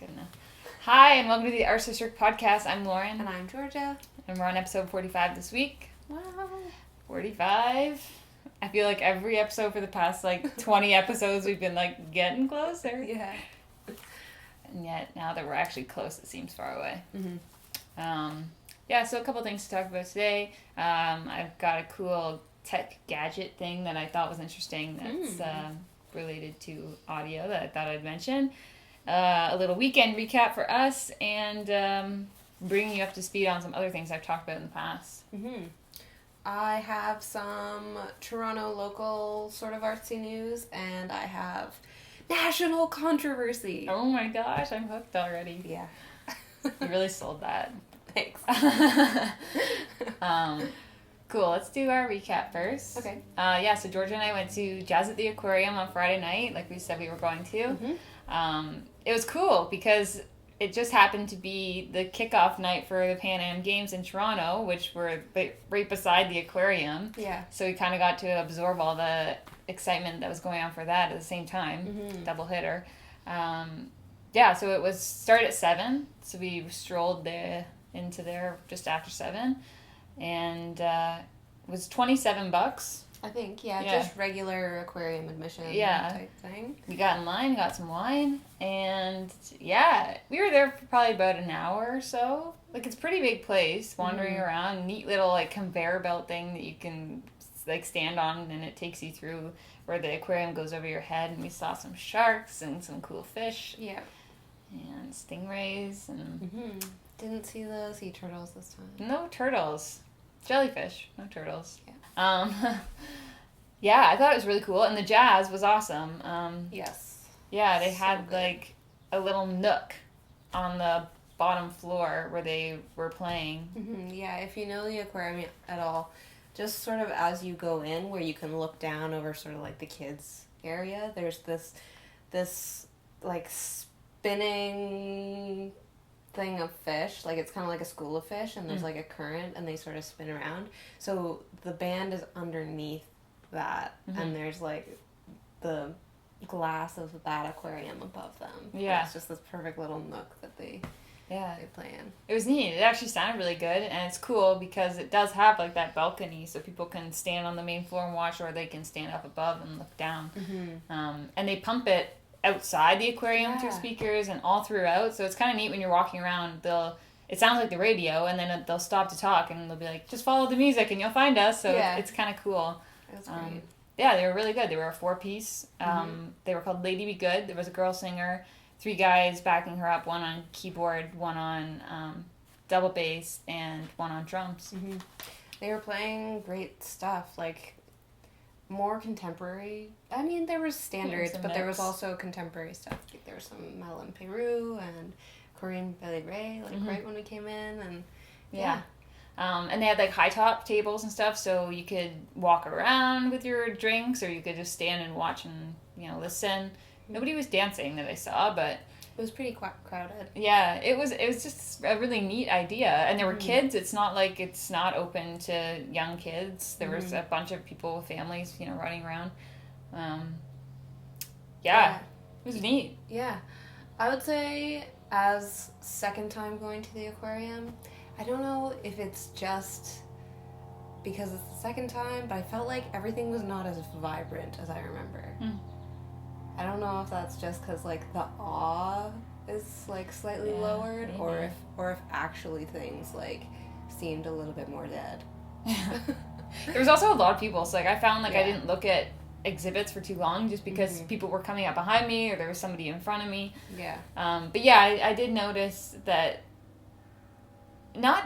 Good enough. Hi, and welcome to the Our Sister Podcast. I'm Lauren. And I'm Georgia. And we're on episode 45 this week. Wow. 45. I feel like every episode for the past, 20 episodes, we've been, getting closer. Yeah. And yet, now that we're actually close, it seems far away. Mm-hmm. So a couple things to talk about today. I've got a cool tech gadget thing that I thought was interesting that's related to audio that I thought I'd mention. A little weekend recap for us, and bringing you up to speed on some other things I've talked about in the past. Mm-hmm. I have some Toronto local sort of artsy news, and I have national controversy. Oh my gosh, I'm hooked already. Yeah. You really sold that. Thanks. Cool, let's do our recap first. Okay. So Georgia and I went to Jazz at the Aquarium on Friday night, like we said we were going to. Mm-hmm. It was cool because it just happened to be the kickoff night for the Pan Am Games in Toronto, which were right beside the aquarium. Yeah. So we kind of got to absorb all the excitement that was going on for that at the same time. Mm-hmm. Double hitter. So it was started at 7. So we strolled into there just after 7. And it was $27. I think, just regular aquarium admission type thing. We got in line, got some wine, and we were there for probably about an hour or so. It's a pretty big place, wandering around, neat little conveyor belt thing that you can stand on, and it takes you through where the aquarium goes over your head, and we saw some sharks and some cool fish. Yeah. And stingrays and Didn't see the sea turtles this time. no turtles. Jellyfish, no turtles. Yeah. I thought it was really cool, and the jazz was awesome. Yes. Yeah, they So had good. a little nook on the bottom floor where they were playing. Mm-hmm. Yeah, if you know the aquarium at all, just sort of as you go in, where you can look down over sort of the kids area, there's this spinning thing of fish, it's kind of like a school of fish, and there's a current, and they sort of spin around. So the band is underneath that, and there's the glass of that aquarium above them. Yeah. It's just this perfect little nook that they play in. It was neat. It actually sounded really good, and it's cool because it does have that balcony, so people can stand on the main floor and watch, or they can stand up above and look down. And they pump it outside the aquarium through speakers and all throughout, so it's kind of neat when you're walking around. It sounds like the radio, and then they'll stop to talk, and they'll be like, just follow the music and you'll find us. So it's kind of cool. It was great. They were really good. They were a 4-piece. They were called Lady Be Good. There was a girl singer, 3 guys backing her up, one on keyboard, one on double bass, and one on drums. They were playing great stuff, more contemporary. I mean, there was standards, but there was also contemporary stuff. There was some Mel in Peru and Korean Billy Ray, right when we came in, and and they had high top tables and stuff, so you could walk around with your drinks, or you could just stand and watch and listen. Nobody was dancing that I saw, but it was pretty crowded. Yeah, it was just a really neat idea, and there were kids. It's not it's not open to young kids. There was a bunch of people with families, running around. It was neat. Yeah, I would say as second time going to the aquarium, I don't know if it's just because it's the second time, but I felt like everything was not as vibrant as I remember. I don't know if that's just because the awe is slightly lowered, maybe. or if actually things seemed a little bit more dead. There was also a lot of people, so I found I didn't look at exhibits for too long just because people were coming up behind me, or there was somebody in front of me. Yeah. I did notice that not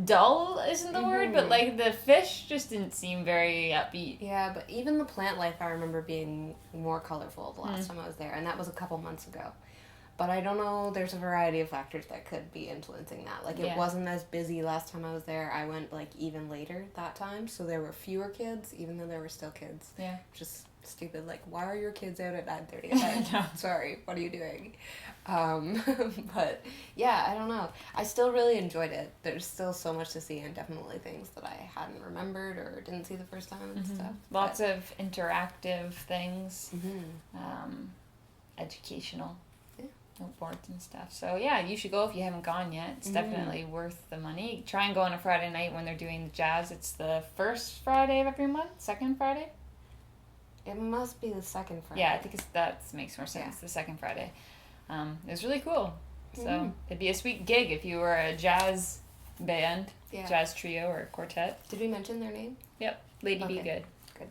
dull isn't the word, but the fish just didn't seem very upbeat. Yeah, but even the plant life I remember being more colorful the last time I was there, and that was a couple months ago. But I don't know, there's a variety of factors that could be influencing that. It wasn't as busy last time I was there. I went even later that time, so there were fewer kids, even though there were still kids. Yeah. Just stupid, why are your kids out at 9:30 at night? No. Sorry, what are you doing? But I don't know. I still really enjoyed it. There's still so much to see, and definitely things that I hadn't remembered or didn't see the first time and stuff. Lots of interactive things. Educational. no boards and stuff. So yeah, you should go if you haven't gone yet. It's definitely worth the money. Try and go on a Friday night when they're doing the jazz. It's the first Friday of every month, second Friday. It must be the second Friday. Yeah, I think that makes more sense. The second Friday. It was really cool. So it'd be a sweet gig if you were a jazz band, jazz trio or quartet. Did we mention their name? Yep, Lady Be Good. Good.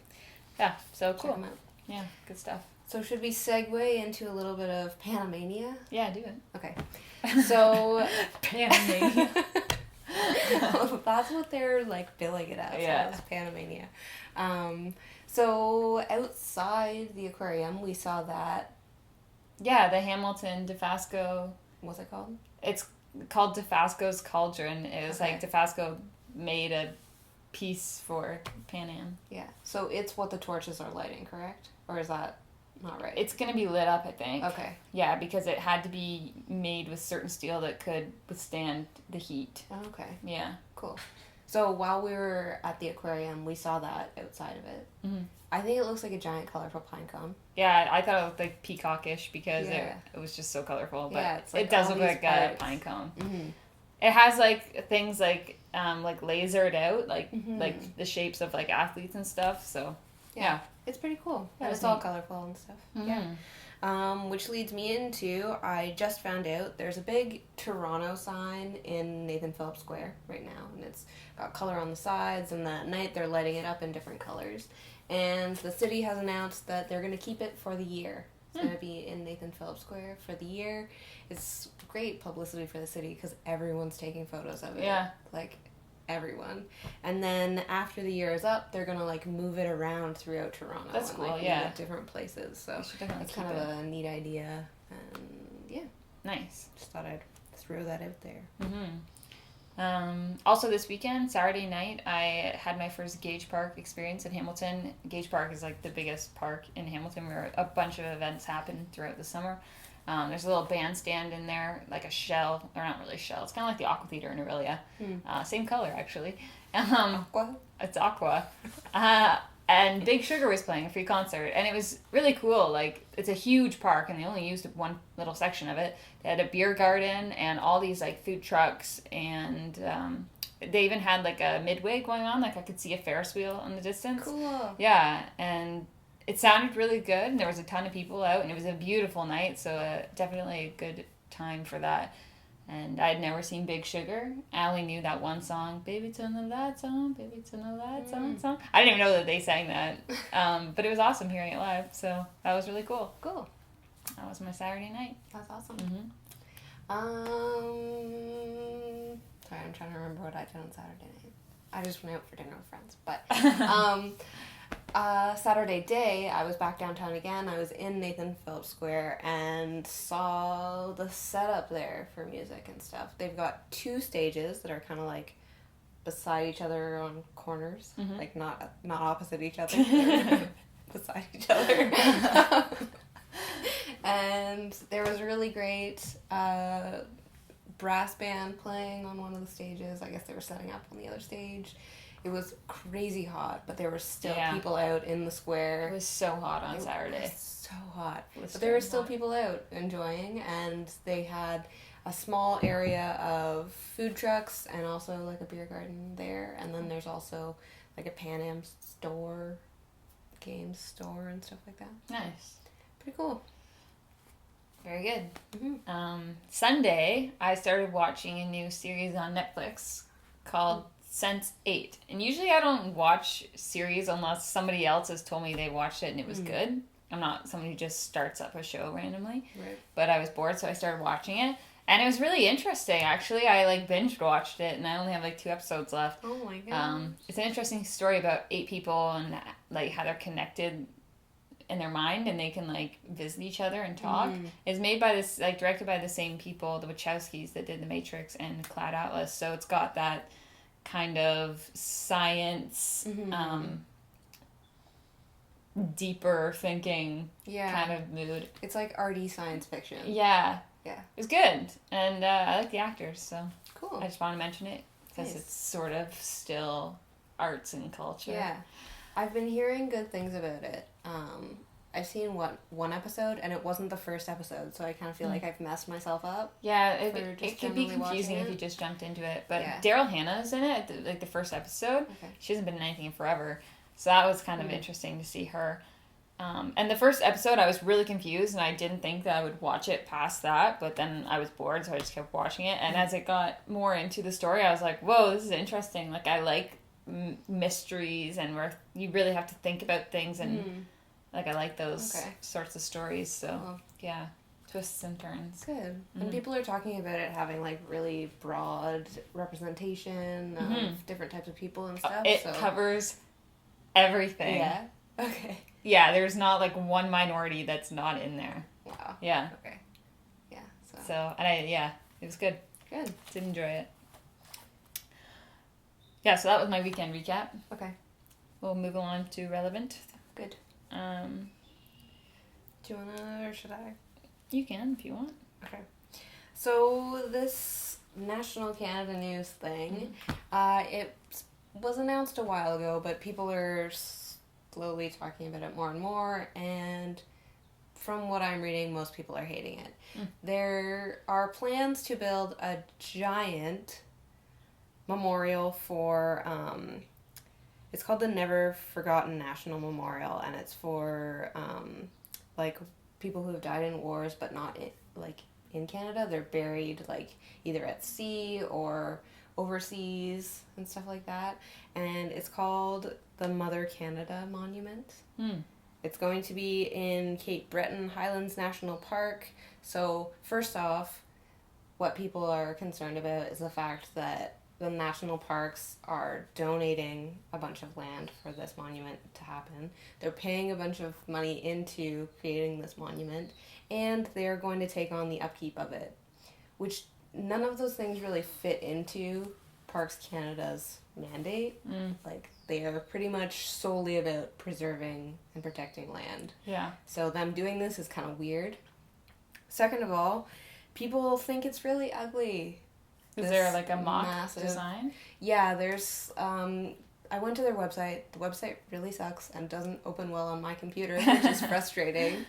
Yeah, so cool. Check them out. Yeah, good stuff. So should we segue into a little bit of Panamania? Yeah, do it. Okay. So Panamania. That's what they're like billing it as. Yeah. As Panamania. So outside the aquarium, we saw that. Yeah, the Hamilton DeFasco. What's it called? It's called DeFasco's Cauldron. It was like DeFasco made a piece for Pan Am. Yeah. So it's what the torches are lighting, correct? Or is that not right? It's going to be lit up, I think. Okay. Yeah, because it had to be made with certain steel that could withstand the heat. Okay. Yeah. Cool. So while we were at the aquarium, we saw that outside of it. Mm-hmm. I think it looks like a giant colorful pine cone. Yeah, I thought it looked like peacockish because it was just so colorful. But it's like it does look like a pine cone. Mm-hmm. It has like things like lasered out, like the shapes of like athletes and stuff. So yeah. It's pretty cool. Yeah, it's all colorful and stuff. Mm-hmm. Yeah. Which leads me into, I just found out there's a big Toronto sign in Nathan Phillips Square right now. And it's got color on the sides, and at night they're lighting it up in different colors. And the city has announced that they're going to keep it for the year. It's going to be in Nathan Phillips Square for the year. It's great publicity for the city because everyone's taking photos of it. Yeah. Like, everyone. And then after the year is up, they're going to, like, move it around throughout Toronto. That's and, cool, like, yeah. at different places. So it's kind of a neat idea. And, yeah. Nice. Just thought I'd throw that out there. Mm-hmm. Also this weekend, Saturday night, I had my first Gage Park experience in Hamilton. Gage Park is like the biggest park in Hamilton where a bunch of events happen throughout the summer. There's a little bandstand in there, like a shell, or not really a shell. It's kind of like the Aqua Theater in Aurelia. Same color, actually. Aqua? It's aqua. And Big Sugar was playing a free concert, and it was really cool. Like, it's a huge park, and they only used one little section of it. They had a beer garden and all these, like, food trucks, and they even had, like, a midway going on. Like, I could see a Ferris wheel in the distance. Cool. Yeah, and it sounded really good, and there was a ton of people out, and it was a beautiful night, so definitely a good time for that. And I'd never seen Big Sugar. I only knew that one song, Baby Turn the Lights On, Baby Turn the Lights On song. I didn't even know that they sang that. But it was awesome hearing it live, so that was really cool. Cool. That was my Saturday night. That's awesome. Mm-hmm. Sorry, I'm trying to remember what I did on Saturday night. I just went out for dinner with friends. But Saturday day, I was back downtown again. I was in Nathan Phillips Square and saw the setup there for music and stuff. They've got 2 stages that are kind of like beside each other on corners, like not opposite each other, beside each other. And there was a really great brass band playing on one of the stages. I guess they were setting up on the other stage. It was crazy hot, but there were still people out in the square. It was so hot on Saturday. It was so hot. But there were still people out enjoying, and they had a small area of food trucks and also like a beer garden there. And then there's also like a Pan Am store, games store and stuff like that. Nice. Pretty cool. Very good. Mm-hmm. Sunday, I started watching a new series on Netflix called Sense8. And usually I don't watch series unless somebody else has told me they watched it and it was good. I'm not someone who just starts up a show randomly. Right. But I was bored, so I started watching it. And it was really interesting, actually. I, like, binge-watched it, and I only have, like, 2 episodes left. Oh, my God. It's an interesting story about 8 people and, like, how they're connected in their mind, and they can, like, visit each other and talk. It's made by this, like, directed by the same people, the Wachowskis that did The Matrix and Cloud Atlas. So it's got that kind of science, deeper thinking kind of mood. It's like arty science fiction. Yeah. Yeah. It was good. And I like the actors, so cool. I just want to mention it because it's sort of still arts and culture. Yeah. I've been hearing good things about it. I've seen one episode, and it wasn't the first episode, so I kind of feel like I've messed myself up. Yeah, it could be confusing if you just jumped into it. But Daryl Hannah's in it, the first episode. Okay. She hasn't been in anything in forever, so that was kind of interesting to see her. And the first episode, I was really confused, and I didn't think that I would watch it past that, but then I was bored, so I just kept watching it. And as it got more into the story, I was like, whoa, this is interesting. Like, I like mysteries, and where you really have to think about things, and like, I like those sorts of stories. So, yeah, twists and turns. Good. And people are talking about it having, like, really broad representation of different types of people and stuff. It covers everything. Yeah. Okay. Yeah, there's not, like, one minority that's not in there. Wow. Yeah. Okay. Yeah, So, and it was good. Good. Did enjoy it. Yeah, so that was my weekend recap. Okay. We'll move on to relevant. Good. Do you wanna, or should I? You can, if you want. Okay. So, this National Canada News thing, it was announced a while ago, but people are slowly talking about it more and more, and from what I'm reading, most people are hating it. There are plans to build a giant memorial for, it's called the Never Forgotten National Memorial, and it's for, like, people who have died in wars, but not in Canada. They're buried, like, either at sea or overseas and stuff like that, and it's called the Mother Canada Monument. It's going to be in Cape Breton Highlands National Park. So first off, what people are concerned about is the fact that the national parks are donating a bunch of land for this monument to happen. They're paying a bunch of money into creating this monument, and they're going to take on the upkeep of it, which none of those things really fit into Parks Canada's mandate. Like, they are pretty much solely about preserving and protecting land. Yeah. So them doing this is kind of weird. Second of all, people think it's really ugly. Is there, like, a mock design? Yeah, there's, I went to their website. The website really sucks and doesn't open well on my computer, which is frustrating.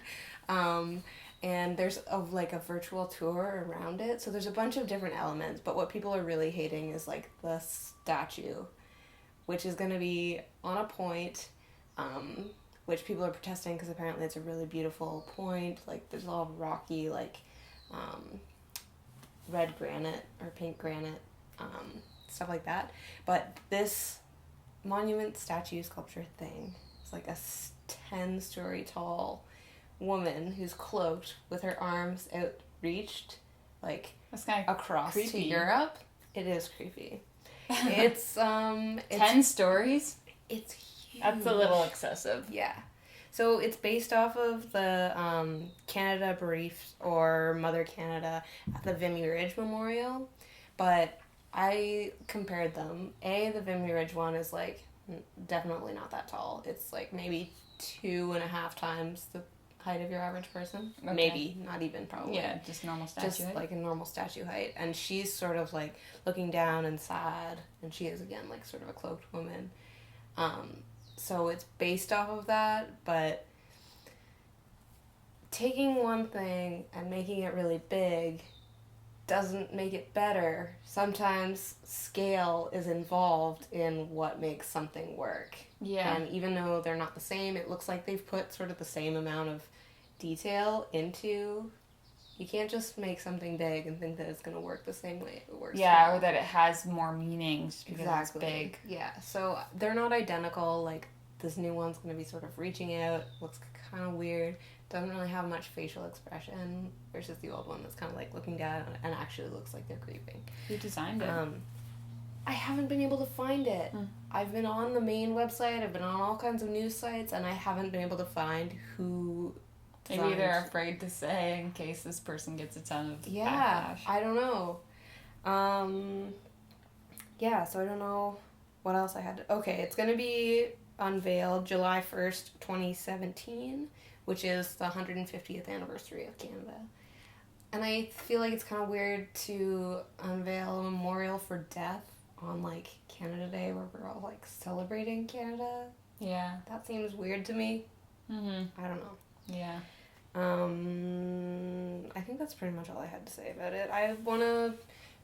And there's a virtual tour around it. So there's a bunch of different elements, but what people are really hating is, like, the statue, which is going to be on a point, which people are protesting because apparently it's a really beautiful point. Like, there's all rocky, like, red granite or pink granite, stuff like that. But this monument statue sculpture thing is like a 10-story tall woman who's cloaked with her arms outreached, like, across creepy. to Europe. It is creepy. It's 10 stories? It's huge. That's a little excessive. Yeah. So it's based off of the Canada Bereaved or Mother Canada at the Vimy Ridge Memorial, but I compared them. The Vimy Ridge one is, like, definitely not that tall. It's, like, maybe 2.5 times the height of your average person. Okay. Maybe, not even, probably. Yeah, just normal statue height. Just, like, a normal statue height. And she's sort of, like, looking down and sad, and she is, again, like, sort of a cloaked woman. So it's based off of that, but taking one thing and making it really big doesn't make it better. Sometimes scale is involved in what makes something work. Yeah. And even though they're not the same, it looks like they've put sort of the same amount of detail into. You can't just make something big and think that it's going to work the same way it works. Yeah, or that it has more meanings because it's big. Yeah, so they're not identical. Like, this new one's going to be sort of reaching out, looks kind of weird, doesn't really have much facial expression, versus the old one that's kind of, like, looking down and actually looks like they're creeping. Who designed it? I haven't been able to find it. I've been on the main website, I've been on all kinds of news sites, and I haven't been able to find who Maybe they're afraid to say in case this person gets a ton of backlash. I don't know. So I don't know what else I had to... Okay, it's going to be unveiled July 1st, 2017, which is the 150th anniversary of Canada. And I feel like it's kind of weird to unveil a memorial for death on, like, Canada Day, where we're all, like, celebrating Canada. Yeah. That seems weird to me. Mm-hmm. I don't know. Yeah. I think that's pretty much all I had to say about it. I want to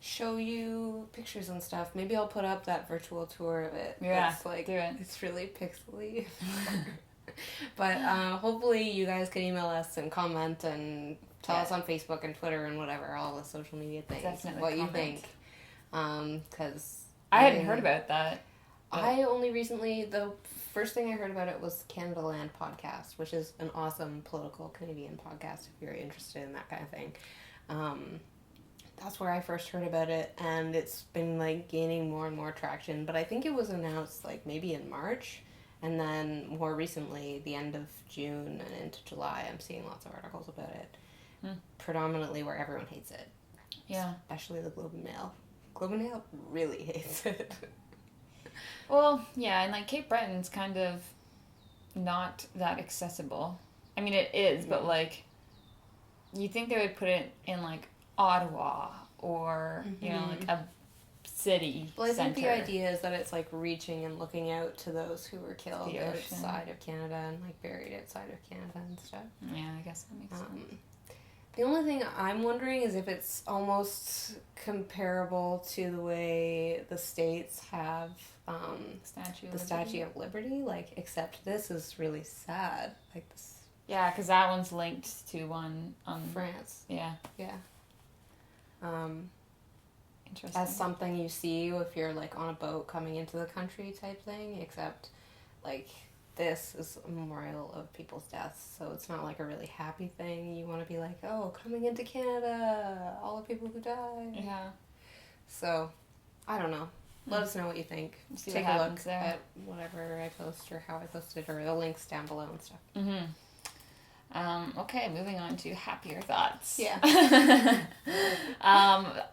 show you pictures and stuff. Maybe I'll put up that virtual tour of it. Yeah, It's like, do it. it's really pixely. But hopefully you guys can email us and comment and tell us on Facebook and Twitter and whatever, all the social media things, Definitely what comment. you think. Because I hadn't heard about that. I only recently, the first thing I heard about it was Canada Land podcast, which is an awesome political Canadian podcast if you're interested in that kind of thing. That's where I first heard about it, and it's been like gaining more and more traction. But I think it was announced like maybe in March, and then more recently, the end of June and into July, I'm seeing lots of articles about it. Predominantly where everyone hates it. Yeah. Especially the Globe and Mail. Globe and Mail really hates it. Well, yeah, and like Cape Breton's kind of not that accessible. I mean, it is, but like, you think they would put it in like Ottawa or, you know, like a city Well, I center. think the idea is that it's like reaching and looking out to those who were killed The ocean. outside of Canada and like buried outside of Canada and stuff. Yeah, I guess that makes sense. The only thing I'm wondering is if it's almost comparable to the way the States have the Statue of Liberty, like, except this is really sad. Like this. Yeah, because that one's linked to one on France. Yeah. Yeah. Interesting. As something you see if you're like on a boat coming into the country type thing, except like this is a memorial of people's deaths, so it's not like a really happy thing. You want to be like, oh, coming into Canada, all the people who died. Yeah. So, I don't know. Let us know what you think. See Take what a happens look there. at whatever I post or how I posted or the links down below and stuff. Okay, moving on to happier thoughts. Yeah.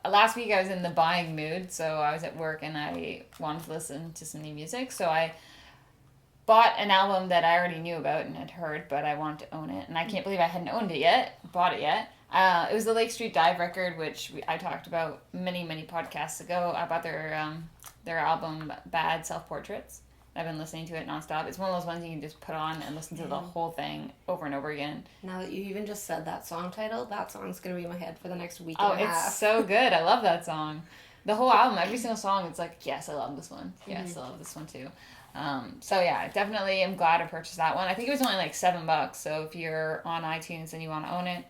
Last week I was in the buying mood, so I was at work and I wanted to listen to some new music, so I bought an album that I already knew about and had heard, but I wanted to own it, and I can't believe I hadn't owned it yet, bought it yet. It was the Lake Street Dive record, which I talked about many, many podcasts ago. I bought their album Bad Self-Portraits. I've been listening to it nonstop. It's one of those ones you can just put on and listen to the whole thing over and over again. Now that you even just said that song title, that song's going to be in my head for the next week and a half. It's so good. I love that song. The whole album, every single song, it's like, yes, I love this one. Yes, I love this one too. So yeah, definitely I'm glad I purchased that one. I think it was only like $7, so if you're on iTunes and you want to own it,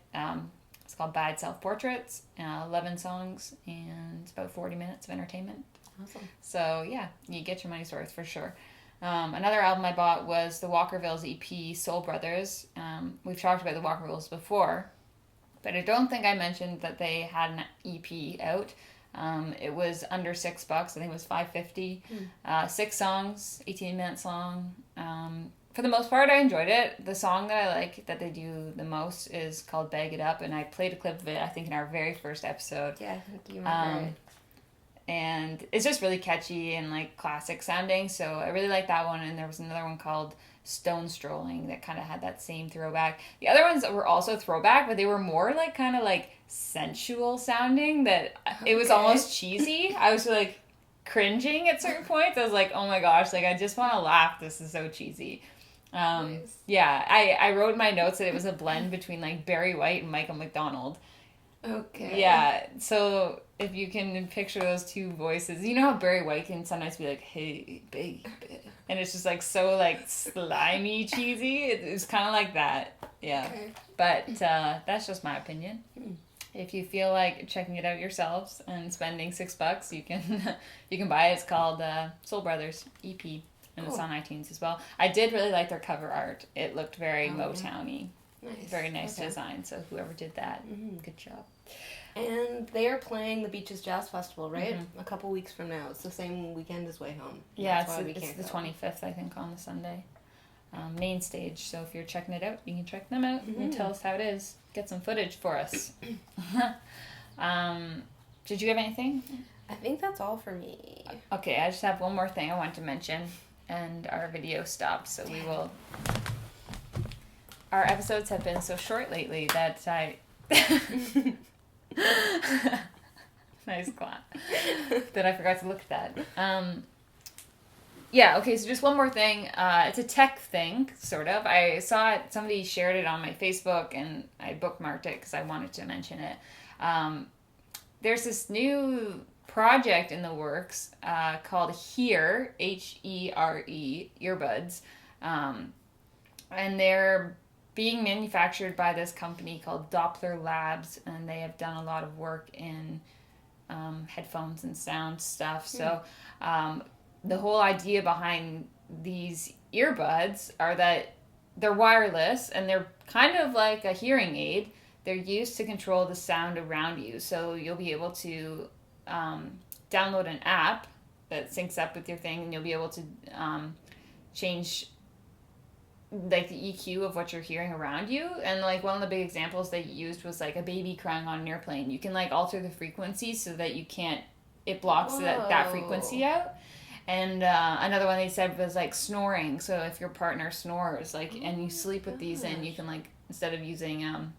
it's called Bad Self-Portraits, 11 songs, and it's about 40 minutes of entertainment. Awesome. So yeah, you get your money's worth for sure. Another album I bought was the Walkervilles EP, Soul Brothers. We've talked about the Walkervilles before, but I don't think I mentioned that they had an EP out. It was under $6. I think it was $5.50. 6 songs, 18 minutes long. For the most part, I enjoyed it. The song that I like that they do the most is called Bag It Up, and I played a clip of it, I think, in our very first episode. Yeah, I think you remember it. And it's just really catchy and like classic sounding, so I really like that one. And there was another one called Stone Strolling that kind of had that same throwback. The other ones were also throwback, but they were more like kind of like sensual sounding, that it was almost cheesy. I was like cringing at certain points. I was like, oh my gosh, like I just want to laugh. This is so cheesy. Nice. Yeah, I wrote in my notes that it was a blend between like Barry White and Michael McDonald. Okay. Yeah, so if you can picture those two voices, you know how Barry White can sometimes be like, hey, baby, and it's just like so like slimy, cheesy. It's kind of like that, yeah. Okay. But that's just my opinion. If you feel like checking it out yourselves and spending $6, you can buy it. It's called Soul Brothers EP, and it's on iTunes as well. I did really like their cover art. It looked very Motown-y. Nice. Very nice design, so whoever did that, good job. And they are playing the Beaches Jazz Festival, right? A couple weeks from now. It's the same weekend as Way Home. Yeah, That's why we it's can't the go. 25th, I think, on the Sunday. Main stage, so if you're checking it out, you can check them out and tell us how it is. Get some footage for us. Did you have anything? I think that's all for me. Okay, I just have one more thing I want to mention, and our video stopped, so we will... Our episodes have been so short lately that I... Nice clap. That I forgot to look at that. Yeah, okay, so just one more thing. It's a tech thing, sort of. I saw it, somebody shared it on my Facebook, and I bookmarked it because I wanted to mention it. Um, there's this new project in the works called Here, Here, earbuds. Um, and they're being manufactured by this company called Doppler Labs, and they have done a lot of work in headphones and sound stuff. So the whole idea behind these earbuds are that they're wireless and they're kind of like a hearing aid. They're used to control the sound around you. So you'll be able to download an app that syncs up with your thing, and you'll be able to change like the EQ of what you're hearing around you. And like one of the big examples they used was like a baby crying on an airplane. You can like alter the frequency so that it blocks that frequency out. And another one they said was like snoring. So if your partner snores, like, and you sleep with these in, you can like, instead of using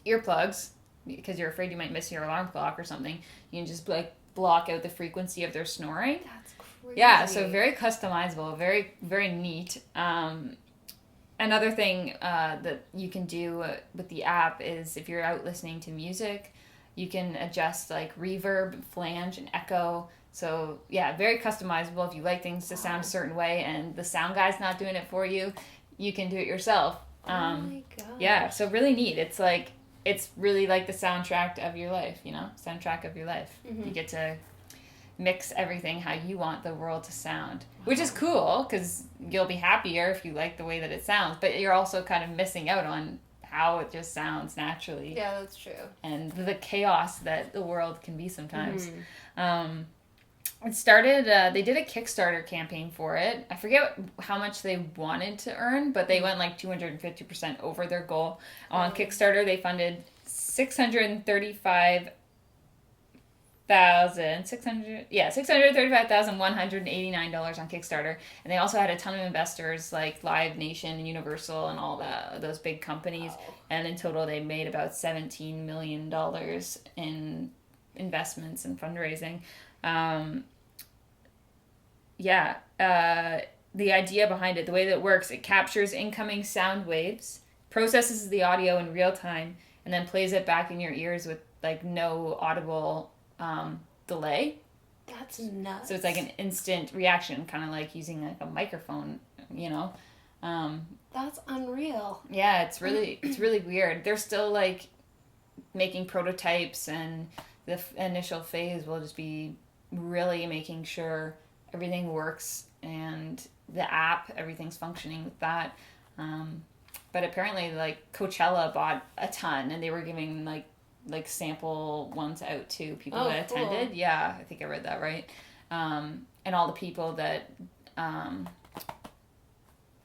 earplugs because you're afraid you might miss your alarm clock or something, you can just like block out the frequency of their snoring. That's crazy. Yeah, so very customizable, very, very neat. Another thing that you can do with the app is if you're out listening to music, you can adjust like reverb, flange, and echo. So yeah, very customizable. If you like things to sound a certain way and the sound guy's not doing it for you, you can do it yourself. Oh my god. Yeah, so really neat. It's really like the soundtrack of your life, soundtrack of your life. Mm-hmm. You get to mix everything how you want the world to sound, which is cool because you'll be happier if you like the way that it sounds, but you're also kind of missing out on how it just sounds naturally. Yeah, that's true. And the chaos that the world can be sometimes. Mm-hmm. It started, they did a Kickstarter campaign for it. I forget how much they wanted to earn, but they went like 250% over their goal. On Kickstarter, they funded $635,189 on Kickstarter. And they also had a ton of investors like Live Nation and Universal and all those big companies. Wow. And in total, they made about $17 million in investments and fundraising. The idea behind it, the way that it works, it captures incoming sound waves, processes the audio in real time, and then plays it back in your ears with like no audible delay. That's nuts. So it's like an instant reaction, kind of like using like a microphone, That's unreal. Yeah, it's really weird. They're still like making prototypes, and the initial phase will just be really making sure everything works and the app, everything's functioning with that. But apparently like Coachella bought a ton, and they were giving like sample ones out to people that attended. Cool. Yeah, I think I read that right. And all the people that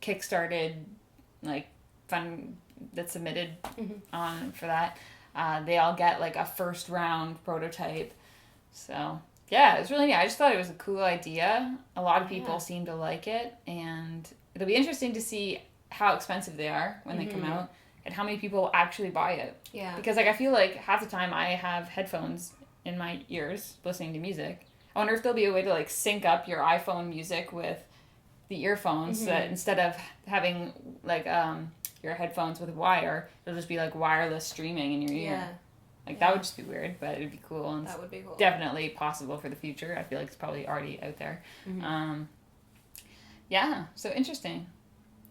kickstarted like fund that submitted on for that, they all get like a first round prototype. So yeah, it was really neat. I just thought it was a cool idea. A lot of people seem to like it, and it'll be interesting to see how expensive they are when they come out and how many people actually buy it. Yeah. Because like I feel like half the time I have headphones in my ears listening to music. I wonder if there'll be a way to like sync up your iPhone music with the earphones so that instead of having like your headphones with wire, it'll just be like wireless streaming in your ear. Yeah. Like, that would just be weird, but it'd be cool. And that would be cool. Definitely possible for the future. I feel like it's probably already out there. Yeah, so interesting.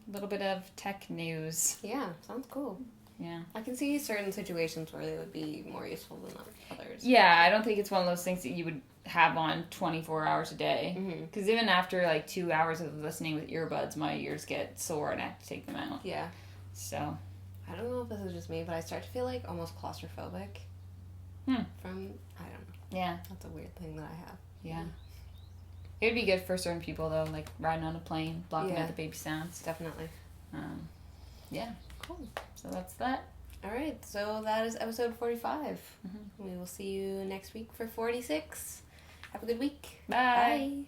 A little bit of tech news. Yeah, sounds cool. Yeah. I can see certain situations where they would be more useful than others. Yeah, I don't think it's one of those things that you would have on 24 hours a day. Because even after, like, 2 hours of listening with earbuds, my ears get sore and I have to take them out. Yeah. So... I don't know if this is just me, but I start to feel like almost claustrophobic. I don't know. Yeah. That's a weird thing that I have. Yeah. It would be good for certain people, though, like riding on a plane, blocking out the baby sounds. Definitely. Yeah. Cool. So that's that. All right. So that is episode 45. We will see you next week for 46. Have a good week. Bye. Bye.